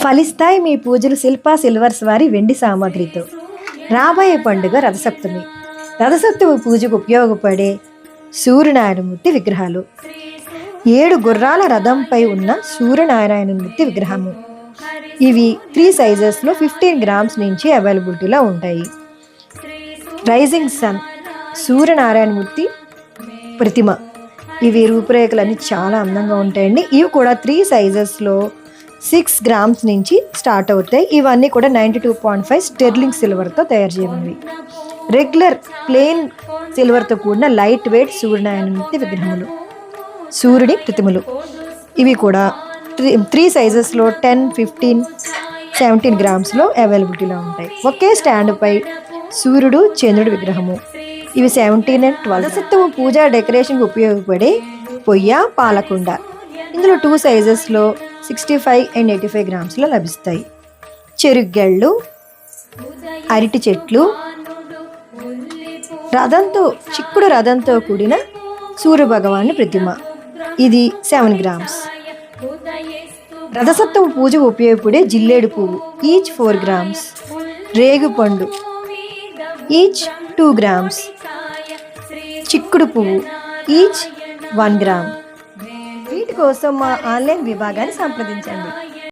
ఫలిస్తాయి మీ పూజలు శిల్పా సిల్వర్స్ వారి వెండి సామాగ్రితో. రాబోయే పండుగ రథసప్తమి. రథసప్తమి పూజకు ఉపయోగపడే సూర్యనారాయణమూర్తి విగ్రహాలు. 7 గుర్రాల రథంపై ఉన్న సూర్యనారాయణమూర్తి విగ్రహము. ఇవి 3 సైజెస్లో 15 గ్రామ్స్ నుంచి అవైలబిలిటీలో ఉంటాయి. రైజింగ్ సన్ సూర్యనారాయణమూర్తి ప్రతిమ. ఇవి రూపురేఖలన్నీ చాలా అందంగా ఉంటాయండి. ఇవి కూడా 3 సైజెస్లో 6 గ్రామ్స్ నుంచి స్టార్ట్ అవుతాయి. ఇవన్నీ కూడా 92.5 స్టెర్లింగ్ సిల్వర్తో తయారు చేయబడినవి. రెగ్యులర్ ప్లెయిన్ సిల్వర్తో కూడిన లైట్ వెయిట్ సూర్యనారాయణమూర్తి విగ్రహములు, సూర్యుడి ప్రతిమలు. ఇవి కూడా 3 సైజెస్లో 10, 15, 17 గ్రామ్స్లో అవైలబిలిటీలో ఉంటాయి. ఒకే స్టాండ్పై సూర్యుడు చంద్రుడి విగ్రహము. ఇవి 17 and 12. రథసప్తమి పూజా డెకరేషన్కి ఉపయోగపడే పొయ్య పాలకుండ. ఇందులో 2 సైజెస్లో 65 and 85 గ్రామ్స్లో లభిస్తాయి. చెరుగ్గళ్ళు, అరటి చెట్లు, చిక్కుడు రథంతో కూడిన సూర్యభగవాను ప్రతిమ. ఇది 7 గ్రామ్స్. రథసప్తమి పూజకు ఉపయోగపడే జిల్లేడు పువ్వు ఈచ్ 4 గ్రామ్స్. రేగుపండు ఈచ్ 2 గ్రామ్స్. చిక్కుడు పువ్వు ఈచ్ 1 గ్రామ్. వీటి కోసం మా ఆన్లైన్ విభాగాన్ని సంప్రదించండి.